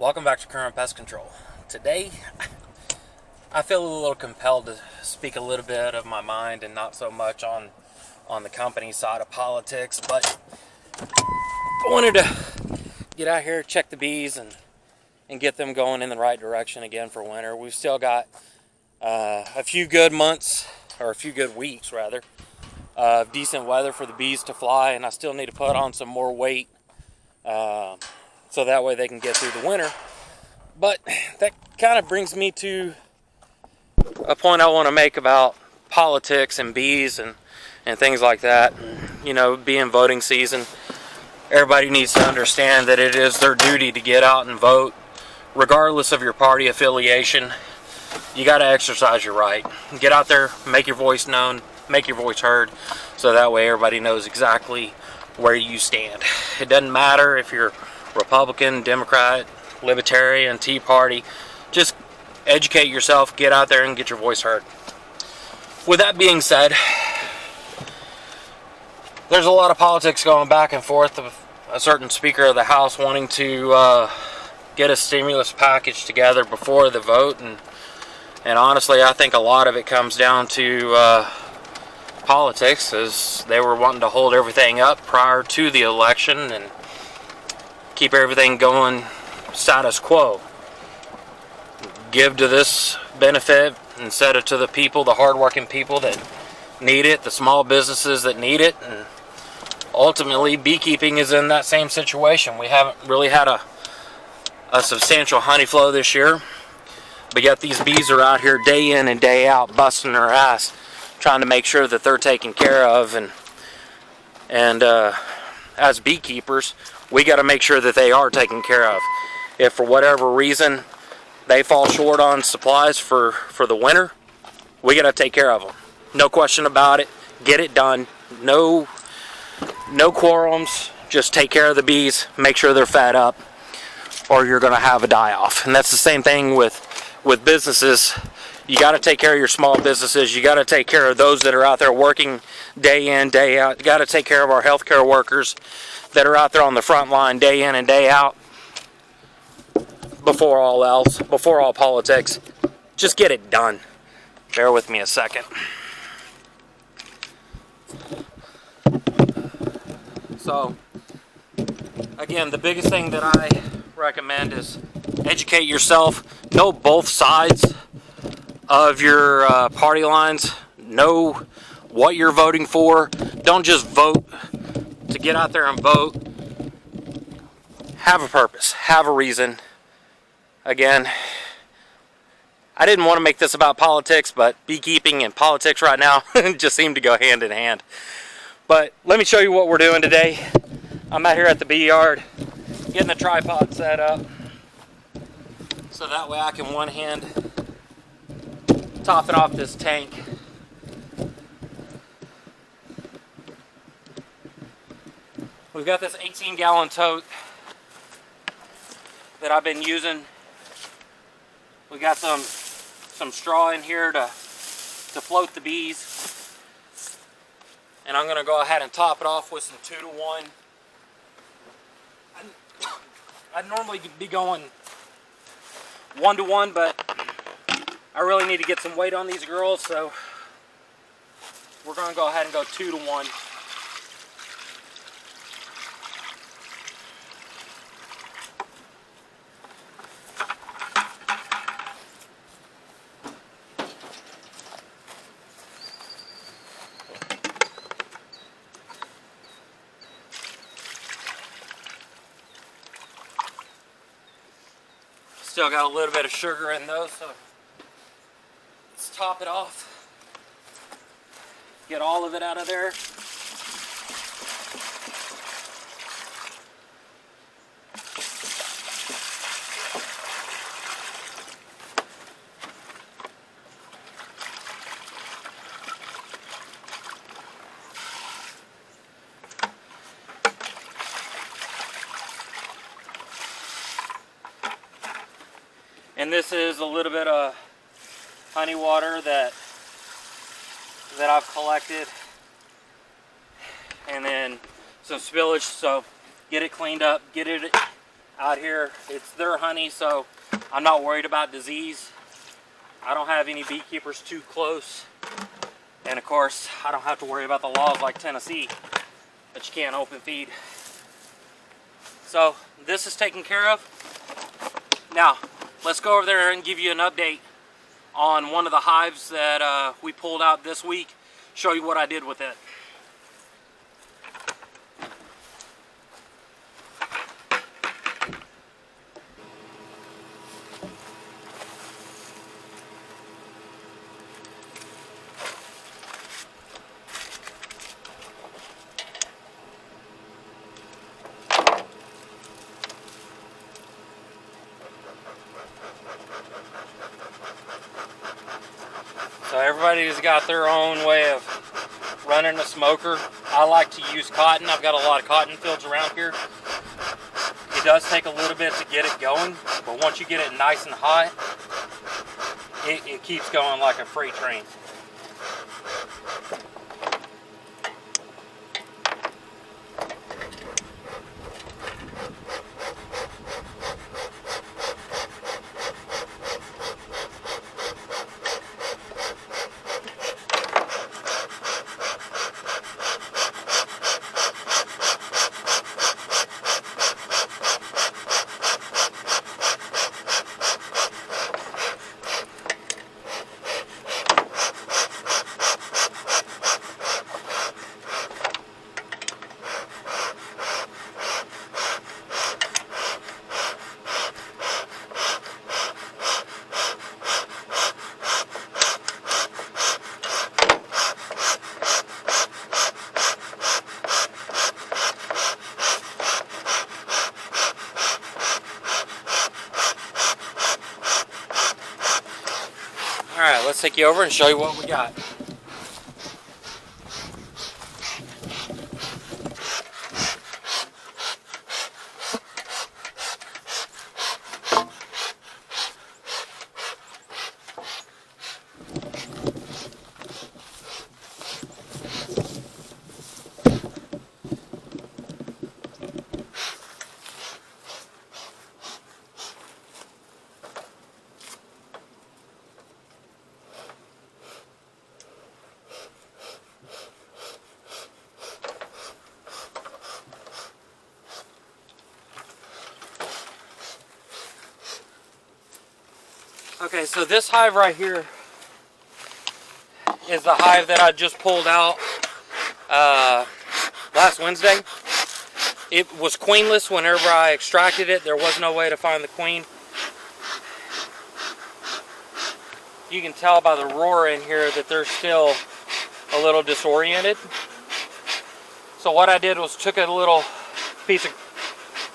Welcome back to Current Pest Control. Today, I feel a little compelled to speak a little bit of my mind and not so much on the company side of politics, but I wanted to get out here, check the bees, and get them going in the right direction again for winter. We've still got a few good months, or a few good weeks rather, of decent weather for the bees to fly, and I still need to put on some more weight so that way they can get through the winter. But that kind of brings me to a point I want to make about politics and bees and things like that. You know, being voting season, everybody needs to understand that it is their duty to get out and vote, regardless of your party affiliation. You got to exercise your right. Get out there, make your voice known, make your voice heard, so that way everybody knows exactly where you stand. It doesn't matter if you're Republican, Democrat, Libertarian, Tea Party. Just educate yourself, get out there and get your voice heard. With that being said, there's a lot of politics going back and forth of a certain Speaker of the House wanting to get a stimulus package together before the vote, and honestly I think a lot of it comes down to politics, as they were wanting to hold everything up prior to the election and keep everything going status quo. Give to this benefit instead of to the people, the hardworking people that need it, the small businesses that need it. And ultimately, beekeeping is in that same situation. We haven't really had a substantial honey flow this year, but yet these bees are out here day in and day out busting their ass trying to make sure that they're taken care of, and as beekeepers we got to make sure that they are taken care of. If for whatever reason they fall short on supplies for the winter, we got to take care of them. No question about it. Get it done. No quorums. Just take care of the bees. Make sure they're fed up, or you're going to have a die-off. And that's the same thing with businesses. You got to take care of your small businesses. You got to take care of those that are out there working day in, day out. You got to take care of our healthcare workers that are out there on the front line day in and day out. Before all else, before all politics, just get it done. Bear with me a second. So, again, the biggest thing that I recommend is educate yourself. Know both sides of your party lines. Know what you're voting for. Don't just vote to get out there and vote. Have a purpose. Have a reason. Again, I didn't want to make this about politics, but beekeeping and politics right now just seem to go hand in hand. But let me show you what we're doing today. I'm out here at the bee yard getting the tripod set up so that way I can one hand topping off this tank. We've got this 18-gallon tote that I've been using. We got some straw in here to float the bees, and I'm gonna go ahead and top it off with some 2-to-1. I'd normally be going 1-to-1, but I really need to get some weight on these girls, so we're gonna go ahead and go 2-to-1. Still got a little bit of sugar in those, so let's top it off. Get all of it out of there. And this is a little bit of honey water that I've collected, and then some spillage. So get it cleaned up, get it out here. It's their honey, so I'm not worried about disease. I don't have any beekeepers too close. And of course, I don't have to worry about the laws like Tennessee that you can't open feed. So this is taken care of. Now, let's go over there and give you an update on one of the hives that we pulled out this week. Show you what I did with it. So everybody's got their own way of running a smoker. I like to use cotton. I've got a lot of cotton fields around here. It does take a little bit to get it going, but once you get it nice and hot, it keeps going like a freight train. Alright, let's take you over and show you what we got. Okay, so this hive right here is the hive that I just pulled out last Wednesday. It was queenless whenever I extracted it. There was no way to find the queen. You can tell by the roar in here that they're still a little disoriented. So what I did was took a little piece of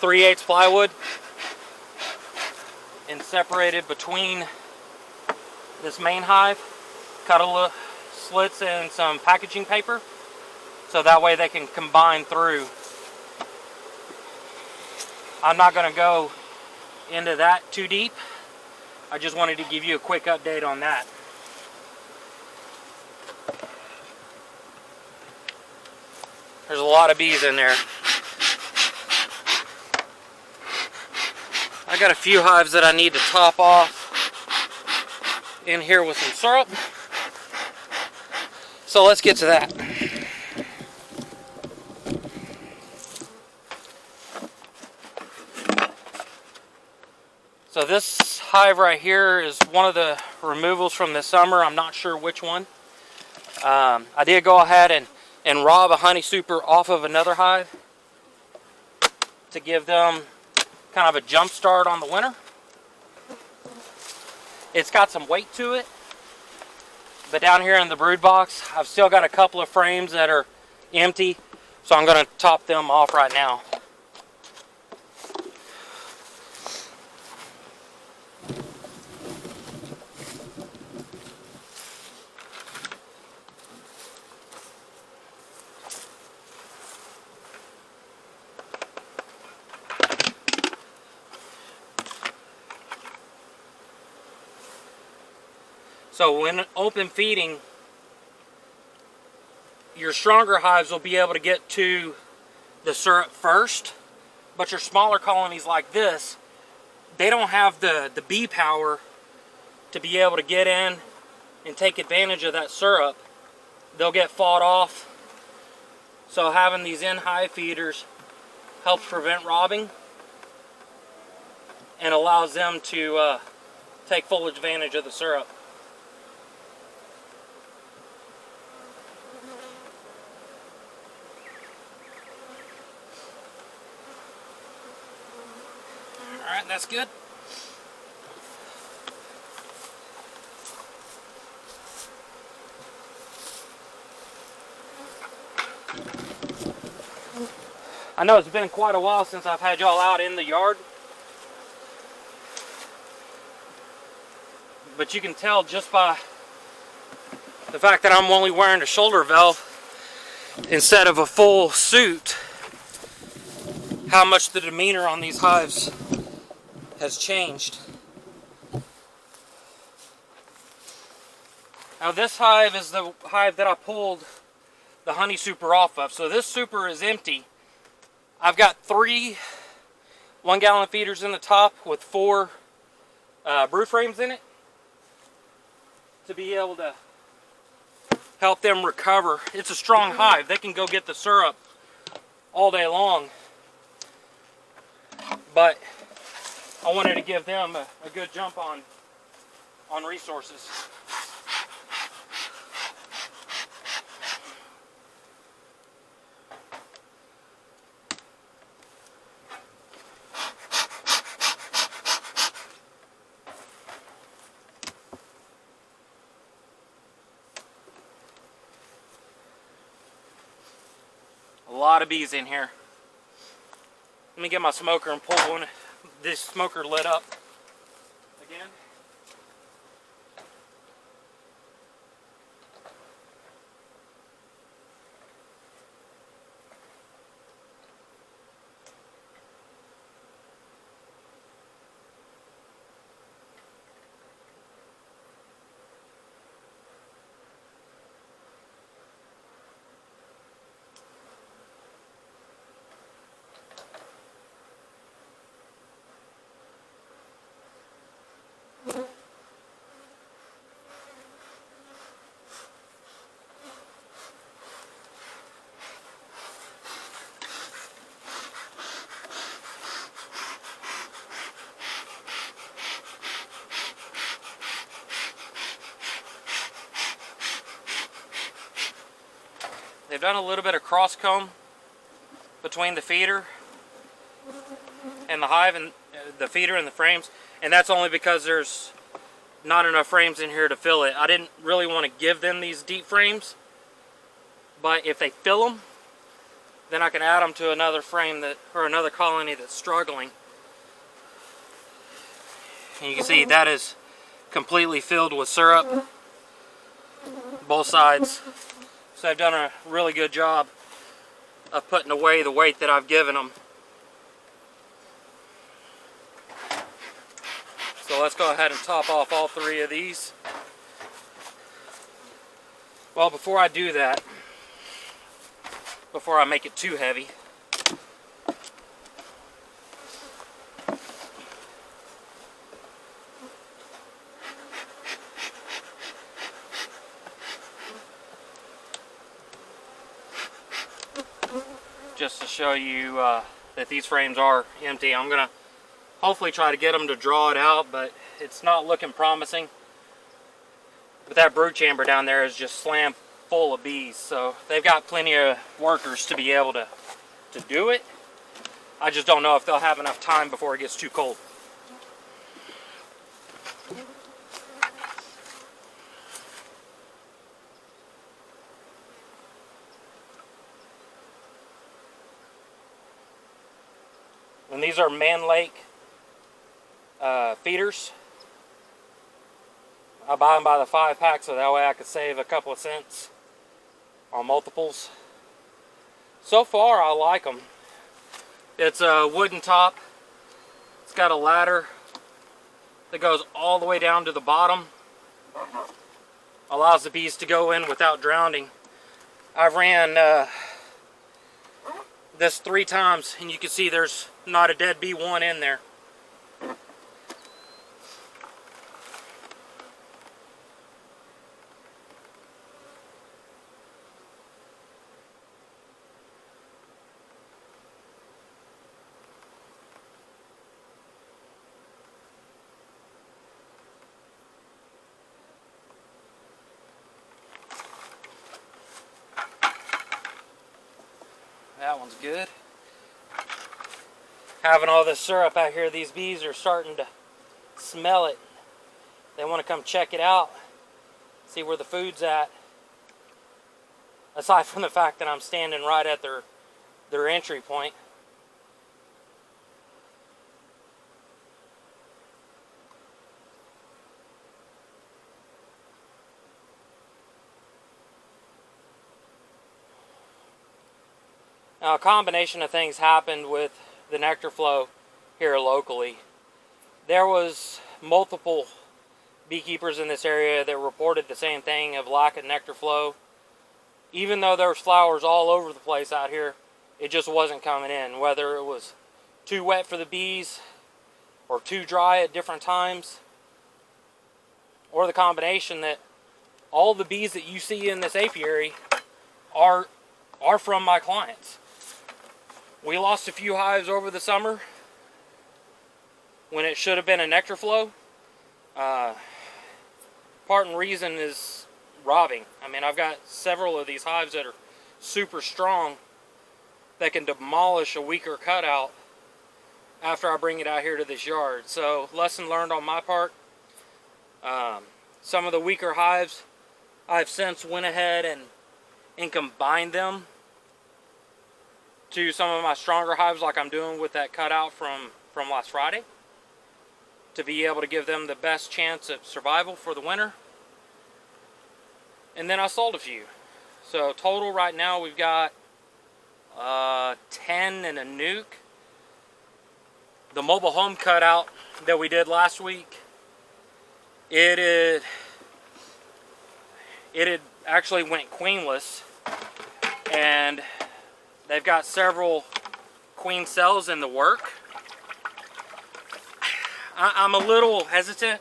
3/8 plywood and separated between this main hive, cut a little slits in some packaging paper so that way they can combine through. I'm not going to go into that too deep. I just wanted to give you a quick update on that. There's a lot of bees in there. I got a few hives that I need to top off in here with some syrup. So let's get to that. So this hive right here is one of the removals from this summer. I'm not sure which one. I did go ahead and rob a honey super off of another hive to give them kind of a jump start on the winter. It's got some weight to it, but down here in the brood box, I've still got a couple of frames that are empty, so I'm going to top them off right now. So when open feeding, your stronger hives will be able to get to the syrup first, But your smaller colonies like this, they don't have the bee power to be able to get in and take advantage of that syrup. They'll get fought off. So having these in-hive feeders helps prevent robbing and allows them to take full advantage of the syrup. Alright, that's good. I know it's been quite a while since I've had y'all out in the yard, but you can tell just by the fact that I'm only wearing a shoulder valve instead of a full suit how much the demeanor on these hives has changed. Now this hive is the hive that I pulled the honey super off of. So this super is empty. I've got 3 1-gallon feeders in the top with 4 brood frames in it to be able to help them recover. It's a strong hive. They can go get the syrup all day long. But I wanted to give them a good jump on resources. A lot of bees in here. Let me get my smoker and pull this smoker lid up again. They've done a little bit of cross comb between the feeder and the hive, and the feeder and the frames, and that's only because there's not enough frames in here to fill it. I didn't really want to give them these deep frames, but if they fill them, then I can add them to another frame or another colony that's struggling. And you can see that is completely filled with syrup, both sides. So I've done a really good job of putting away the weight that I've given them. So let's go ahead and top off all 3 of these. Well, before I do that, before I make it too heavy, just to show you that these frames are empty, I'm gonna hopefully try to get them to draw it out, but it's not looking promising. But that brood chamber down there is just slammed full of bees, so they've got plenty of workers to be able to do it. I just don't know if they'll have enough time before it gets too cold. And these are Man Lake feeders. I buy them by the 5-pack so that way I could save a couple of cents on multiples. So far I like them. It's a wooden top. It's got a ladder that goes all the way down to the bottom. Allows the bees to go in without drowning. I've ran this 3 times, and you can see there's not a dead bee one in there. That one's good. Having all this syrup out here, these bees are starting to smell it. They want to come check it out, see where the food's at. Aside from the fact that I'm standing right at their entry point. Now, a combination of things happened with the nectar flow here locally. There was multiple beekeepers in this area that reported the same thing of lack of nectar flow. Even though there was flowers all over the place out here, it just wasn't coming in. Whether it was too wet for the bees or too dry at different times, or the combination that all the bees that you see in this apiary are from my clients. We lost a few hives over the summer when it should have been a nectar flow. Part and reason is robbing. I mean, I've got several of these hives that are super strong that can demolish a weaker cutout after I bring it out here to this yard. So, lesson learned on my part. Some of the weaker hives, I've since went ahead and combined them to some of my stronger hives, like I'm doing with that cutout from last Friday, to be able to give them the best chance at survival for the winter. And then I sold a few. So total right now we've got 10 and a nuke. The mobile home cutout that we did last week, it had actually went queenless, and they've got several queen cells in the work. I'm a little hesitant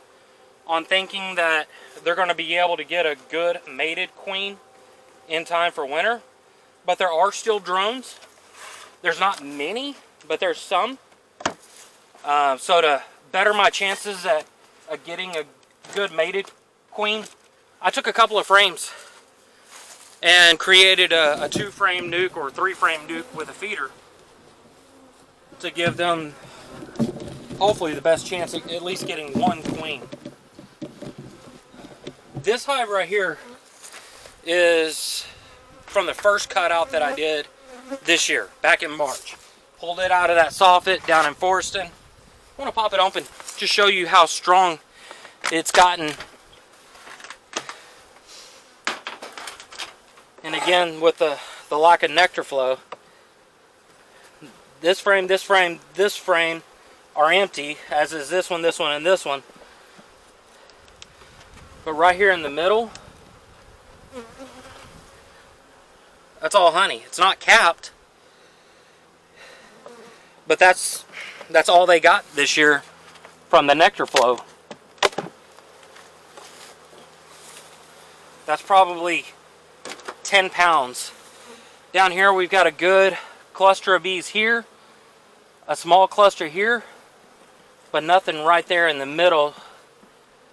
on thinking that they're going to be able to get a good mated queen in time for winter, but there are still drones. There's not many, but there's some. So to better my chances at getting a good mated queen, I took a couple of frames and created a 2-frame nuke or 3-frame nuke with a feeder to give them hopefully the best chance of at least getting one queen. This hive right here is from the first cutout that I did this year, back in March. Pulled it out of that soffit down in Forreston. I want to pop it open, just show you how strong it's gotten. And again, with the lack of nectar flow, this frame, this frame, this frame are empty, as is this one, and this one. But right here in the middle, that's all honey. It's not capped, but that's all they got this year from the nectar flow. That's probably 10 pounds. Down here we've got a good cluster of bees here, a small cluster here, but nothing right there in the middle.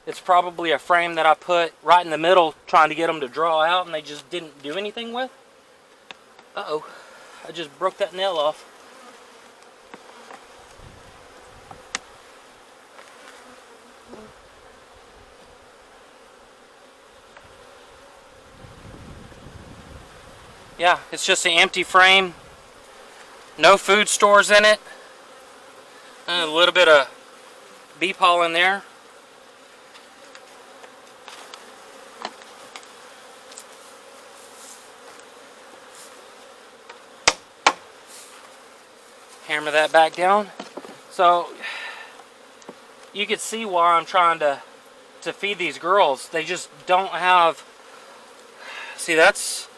It's probably a frame that I put right in the middle trying to get them to draw out, and they just didn't do anything with. Uh-oh, I just broke that nail off. Yeah, it's just an empty frame. No food stores in it. And a little bit of bee pollen there. Hammer that back down. So you can see why I'm trying to feed these girls. They just don't have, see, that's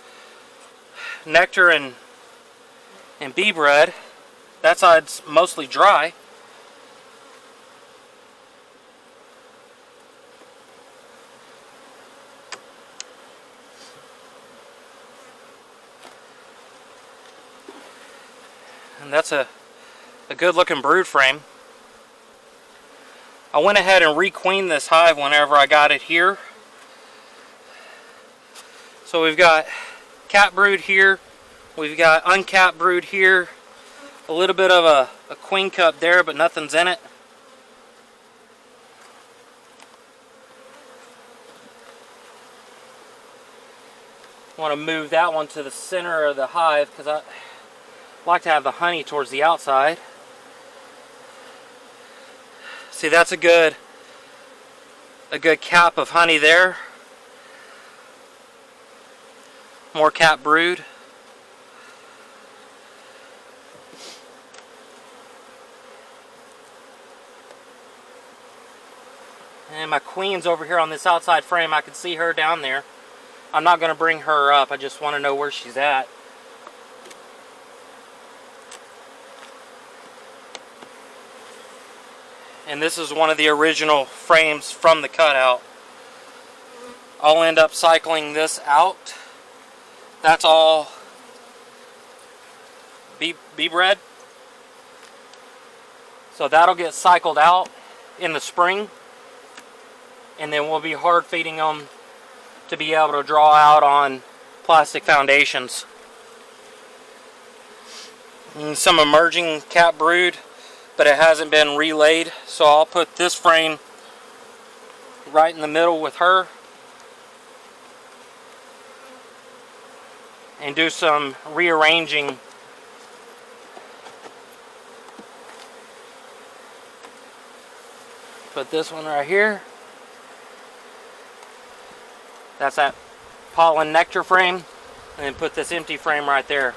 nectar and and bee bread. That side's mostly dry. And that's a good looking brood frame. I went ahead and requeened this hive whenever I got it here. So we've got capped brood here, we've got uncapped brood here, a little bit of a queen cup there, but nothing's in it. I want to move that one to the center of the hive because I like to have the honey towards the outside. See, that's a good cap of honey there. More cap brood. And my queen's over here on this outside frame. I can see her down there. I'm not going to bring her up. I just want to know where she's at. And this is one of the original frames from the cutout. I'll end up cycling this out. That's all bee bread. So that'll get cycled out in the spring. And then we'll be hard feeding them to be able to draw out on plastic foundations. And some emerging cap brood, but it hasn't been relayed, so I'll put this frame right in the middle with her and do some rearranging. Put this one right here. That's that pollen nectar frame, and then put this empty frame right there.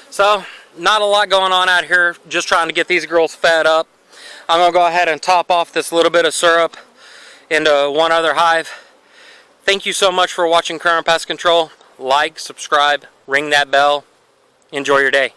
So, not a lot going on out here, just trying to get these girls fed up. I'm going to go ahead and top off this little bit of syrup into one other hive. Thank you so much for watching Current Pest Control. Like, subscribe, ring that bell. Enjoy your day.